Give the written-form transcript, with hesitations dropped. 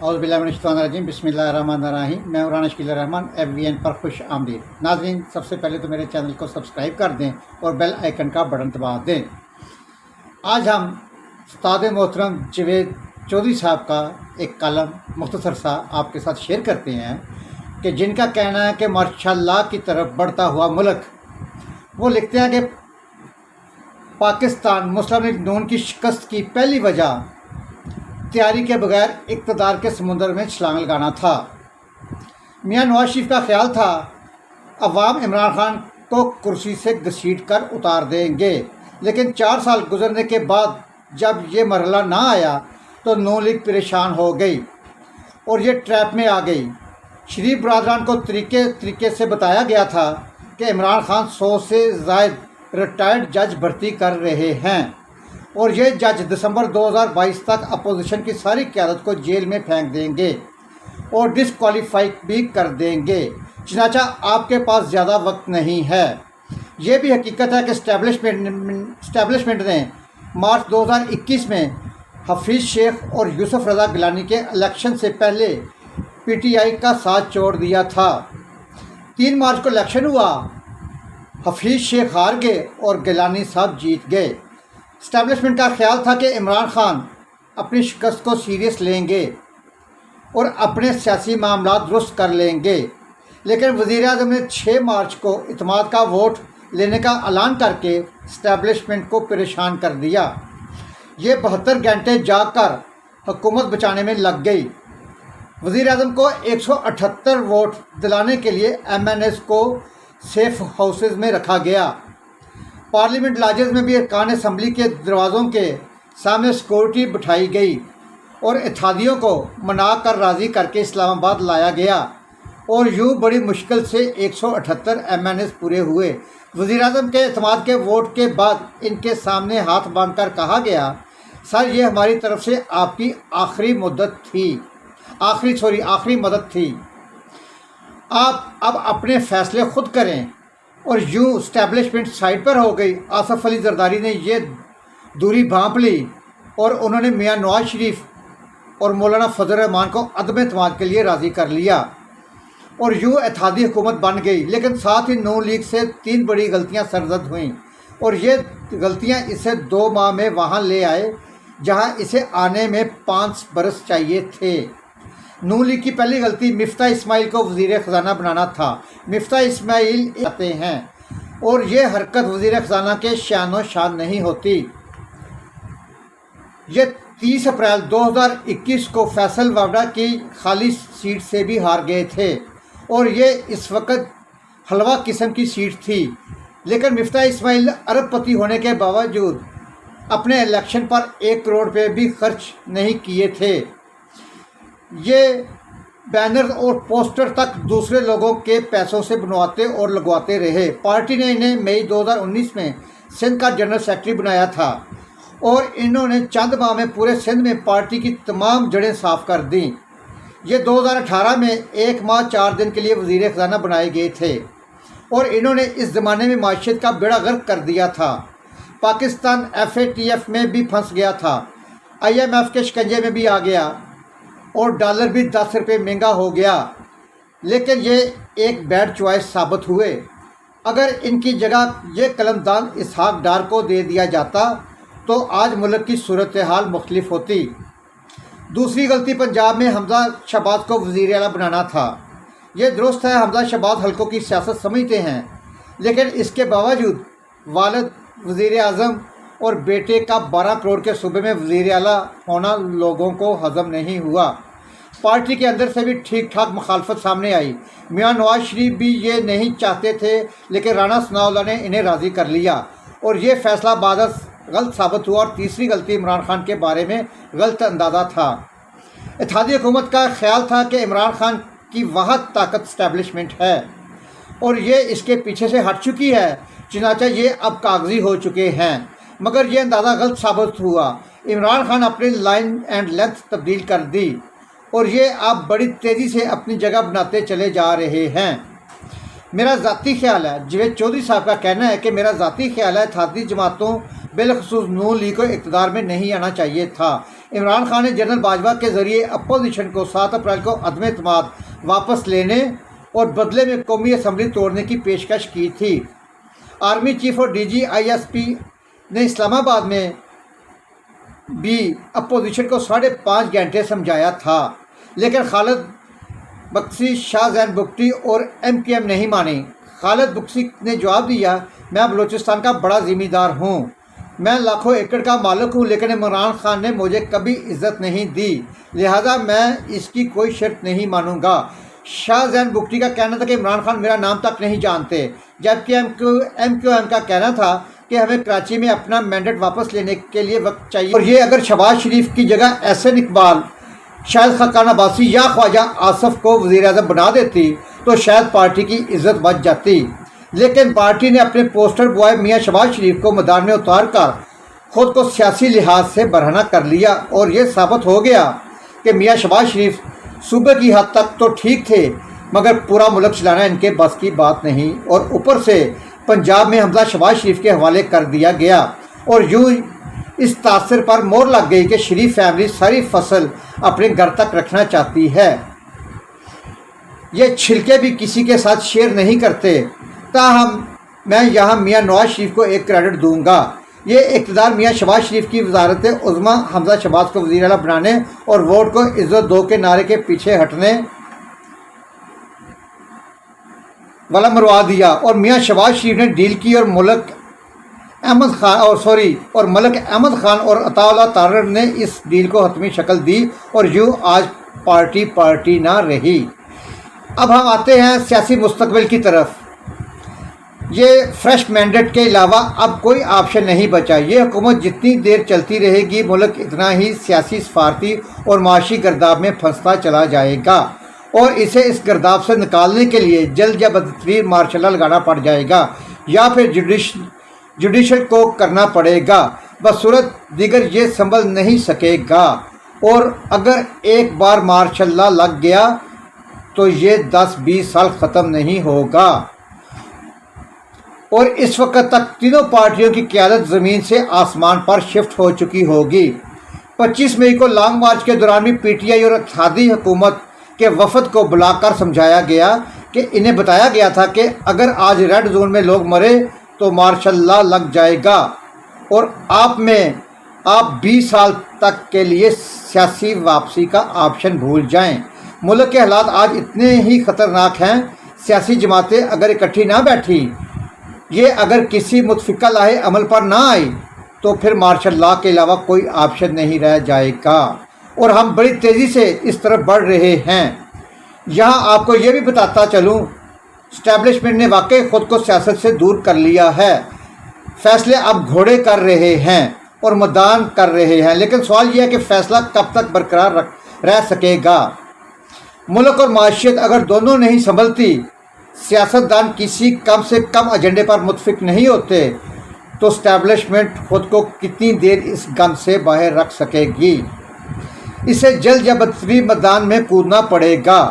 औज़ुबिल्लाहिमिनश्शैतानिर्रजीम बिस्मिल्लाहिर्रहमानिर्रहीम। मैं राना शकील रहमान FVN पर खुश आमदीद। नाज़रीन, सबसे पहले तो मेरे चैनल को सब्सक्राइब कर दें और बेल आइकन का बटन दबा दें। आज हम उस्ताद मोहतरम जावेद चौधरी साहब का एक कलम मुख्तसर सा आपके साथ शेयर करते हैं कि जिनका कहना है कि माशाअल्लाह की तरफ बढ़ता हुआ मुल्क। वो लिखते हैं कि पाकिस्तान मुस्लिम लीग नून की शिकस्त की पहली वजह तैयारी के बगैर इक़्तिदार के समुंदर में छलांग लगाना था। मियां नवाज शरीफ का ख्याल था अवाम इमरान खान को कुर्सी से घसीट कर उतार देंगे, लेकिन 4 साल गुजरने के बाद जब ये मरहला ना आया तो नून लीग परेशान हो गई और ये ट्रैप में आ गई। शरीफ बरादरान को तरीके से बताया गया था कि इमरान खान 100 से ज़ायद रिटायर्ड जज भर्ती कर रहे हैं और ये जज दिसंबर 2022 तक अपोजिशन की सारी क़यादत को जेल में फेंक देंगे और डिसक्वालीफाई भी कर देंगे। चनाचा आपके पास ज़्यादा वक्त नहीं है। ये भी हकीकत है कि इस्टेब्लिशमेंट ने मार्च 2021 में हफीज़ शेख और यूसुफ रज़ा गिलानी के इलेक्शन से पहले PTI का साथ छोड़ दिया था। 3 मार्च को इलेक्शन हुआ, हफीज़ शेख हार गए और गिलानी साहब जीत गए। इस्टेब्लिशमेंट का ख्याल था कि इमरान खान अपनी शिकस्त को सीरियस लेंगे और अपने सियासी मामला दुरुस्त कर लेंगे, लेकिन वज़ीर-ए-आज़म ने 6 मार्च को इत्मीनान का वोट लेने का ऐलान करके इस्टेब्लिशमेंट को परेशान कर दिया। ये 72 घंटे जाकर हुकूमत बचाने में लग गई। वज़ीर-ए-आज़म को 178 वोट दिलाने के लिए MNAs को सेफ हाउसेज में रखा गया। पार्लियामेंट लॉजेस में भी अरकान असम्बली के दरवाज़ों के सामने सिक्योरिटी बिठाई गई और इत्तेहादियों को मना कर राज़ी करके इस्लामाबाद लाया गया और यूँ बड़ी मुश्किल से 178 MNAs पूरे हुए। वज़ीर-ए-आज़म के इत्मीनान के वोट के बाद इनके सामने हाथ बांध कर कहा गया, सर ये हमारी तरफ से आपकी आखिरी मदद थी। आप अब अपने फ़ैसले खुद करें। और यूँ इस्टेब्लिशमेंट साइड पर हो गई। आसफ़ अली ज़रदारी ने ये दूरी भांप ली और उन्होंने मियां नवाज शरीफ और मौलाना फजल रहमान को अदम एतमाद के लिए राज़ी कर लिया और यूँ इत्तेहादी हुकूमत बन गई। लेकिन साथ ही नून लीग से 3 बड़ी गलतियां सरजद हुईं और ये गलतियां इसे 2 माह में वहाँ ले आए जहाँ इसे आने में 5 बरस चाहिए थे। नून लीग की पहली गलती मिफ्ता इस्माइल को वज़ीर ख़जाना बनाना था। मिफ्ता इस्माइल आते हैं और ये हरकत वज़ीर ख़जाना के शानो शान नहीं होती। ये 30 अप्रैल 2021 को फैसल वावड़ा की खाली सीट से भी हार गए थे और ये इस वक्त हलवा किस्म की सीट थी, लेकिन मिफ्ता इस्माइल अरबपति होने के बावजूद अपने इलेक्शन पर 1 करोड़ रुपये भी खर्च नहीं किए थे। ये बैनर और पोस्टर तक दूसरे लोगों के पैसों से बनवाते और लगवाते रहे। पार्टी ने इन्हें मई 2019 में सिंध का जनरल सेक्रेटरी बनाया था और इन्होंने चंद माह में पूरे सिंध में पार्टी की तमाम जड़ें साफ़ कर दी। ये 2018 में 1 माह 4 दिन के लिए वज़ीर ख़जाना बनाए गए थे और इन्होंने इस ज़माने में माशियत का बेड़ा गर्क कर दिया था। पाकिस्तान FATF में भी फंस गया था, IMF के शिकंजे में भी आ गया और डॉलर भी 10 रुपये महंगा हो गया, लेकिन ये एक बैड चॉइस साबित हुए। अगर इनकी जगह ये कलमदान इसहाक डार को दे दिया जाता तो आज मुल्क की सूरत हाल मुख्तलिफ होती। दूसरी गलती पंजाब में हमजा शहबाज को वज़ीर आला बनाना था। ये दुरुस्त है, हमजा शहबाज हल्कों की सियासत समझते हैं, लेकिन इसके बावजूद वालिद वज़ीर आज़म और बेटे का 12 करोड़ के सूबे में वज़ीर आला होना लोगों को हज़म नहीं हुआ। पार्टी के अंदर से भी ठीक ठाक मुखालफत सामने आई। मियां नवाज शरीफ भी ये नहीं चाहते थे, लेकिन राना सनाउल्लाह ने इन्हें राज़ी कर लिया और ये फ़ैसला बाद गलत साबित हुआ। और तीसरी गलती इमरान खान के बारे में गलत अंदाज़ा था। इत्तेहादी हुकूमत का ख्याल था कि इमरान खान की वाहद ताकत इस्टेब्लिशमेंट है और ये इसके पीछे से हट चुकी है, चुनाचा ये अब कागजी हो चुके हैं, मगर ये अंदाज़ा गलत साबित हुआ। इमरान खान अपनी लाइन एंड लेंथ तब्दील कर दी और ये अब बड़ी तेज़ी से अपनी जगह बनाते चले जा रहे हैं। मेरा ذاتی ख्याल है, जावेद चौधरी साहब का कहना है कि मेरा ذاتی ख्याल है इत्तेहादी जमातों बिलखसूस नून लीग को इक़्तिदार में नहीं आना चाहिए था। इमरान खान ने जनरल बाजवा के ज़रिए अपोजिशन को 7 अप्रैल को अदम एतमाद वापस लेने और बदले में कौमी असम्बली तोड़ने की पेशकश की थी। आर्मी चीफ और DG/ISP ने इस्लामाबाद में भी अपोजिशन को 5.5 घंटे समझाया था, लेकिन खालिद बख्शी, शाहजैन बुगटी और MKM नहीं मानी। खालिद बख्शी ने जवाब दिया, मैं बलूचिस्तान का बड़ा ज़िम्मेदार हूँ, मैं लाखों एकड़ का मालिक हूँ, लेकिन इमरान खान ने मुझे कभी इज्जत नहीं दी, लिहाजा मैं इसकी कोई शर्त नहीं मानूंगा। शाहजैन बुगटी का कहना था कि इमरान खान मेरा नाम तक नहीं जानते, जबकि MQM का कहना था कि हमें कराची में अपना मैंडेट वापस लेने के लिए वक्त चाहिए, और ये अगर शहबाज शरीफ की जगह एहसन इकबाल, शायद खाकान अब्बासी या ख्वाजा आसफ को वज़ीर-ए-आज़म बना देती तो शायद पार्टी की इज्जत बच जाती। लेकिन पार्टी ने अपने पोस्टर बॉय मियां शहबाज शरीफ को मैदान में उतार कर ख़ुद को सियासी लिहाज से बरहना कर लिया, और ये साबित हो गया कि मियां शहबाज शरीफ सूबे की हद तक तो ठीक थे, मगर पूरा मुल्क चलाना इनके बस की बात नहीं, और ऊपर से पंजाब में हमजा शहबाज शरीफ के हवाले कर दिया गया, और यूँ इस तासर पर मोहर लग गई कि शरीफ फैमिली सारी फसल अपने घर तक रखना चाहती है। ये छिलके भी किसी के साथ शेयर नहीं करते। ताहम मैं यहाँ मियाँ नवाज शरीफ को एक क्रेडिट दूंगा, ये इक़्तिदार मियाँ शहबाज शरीफ की वज़ारत उज़्मा हमजा शहबाज को वज़ीर आला बनाने और वोट को इज़्ज़त दो के नारे के पीछे हटने वाला मरवा दिया, और मियाँ शहबाज शरीफ ने डील की, और मलक अहमद खान और अताउल्लाह तारड़ ने इस डील को हतमी शक्ल दी, और यूँ आज पार्टी ना रही। अब हम आते हैं सियासी मुस्तकबिल की तरफ। ये फ्रेश मैंडेट के अलावा अब कोई ऑप्शन नहीं बचा। ये हुकूमत जितनी देर चलती रहेगी, मुल्क इतना ही सियासी, सफारती और माशी गर्दाब में फंसता चला जाएगा, और इसे इस गर्दाब से निकालने के लिए जल्द या बदतरीन मार्शल लगाना पड़ जाएगा, या फिर जुडिशल को करना पड़ेगा। बसूरत दीगर ये संभल नहीं सकेगा, और अगर एक बार मार्शल लग गया तो ये 10-20 साल ख़त्म नहीं होगा। और इस वक्त तक तीनों पार्टियों की क़यादत ज़मीन से आसमान पर शिफ्ट हो चुकी होगी। 25 मई को लॉन्ग मार्च के दौरान भी PTI और इत्तेहादी हुकूमत के वफद को बुलाकर समझाया गया कि इन्हें बताया गया था कि अगर आज रेड जोन में लोग मरे तो मार्शल लॉ लग जाएगा, और आप 20 साल तक के लिए सियासी वापसी का ऑप्शन भूल जाएं। मुल्क के हालात आज इतने ही ख़तरनाक हैं, सियासी जमातें अगर इकट्ठी ना बैठी, ये अगर किसी मुतफ़िका लाहे अमल पर ना आई, तो फिर मार्शल लॉ के अलावा कोई ऑप्शन नहीं रह जाएगा, और हम बड़ी तेज़ी से इस तरफ बढ़ रहे हैं। यहाँ आपको ये भी बताता चलूँ, इस्टेब्लिशमेंट ने वाकई ख़ुद को सियासत से दूर कर लिया है। फ़ैसले अब घोड़े कर रहे हैं और मैदान कर रहे हैं, लेकिन सवाल यह है कि फ़ैसला कब तक बरकरार रह सकेगा। मुल्क और माशियत अगर दोनों नहीं संभलती, सियासतदान किसी कम से कम एजेंडे पर मुतफिक नहीं होते, तो इस्टेब्लिशमेंट ख़ुद को कितनी देर इस गम से बाहर रख सकेगी। इसे जल्द या बदतरीन मैदान में कूदना पड़ेगा।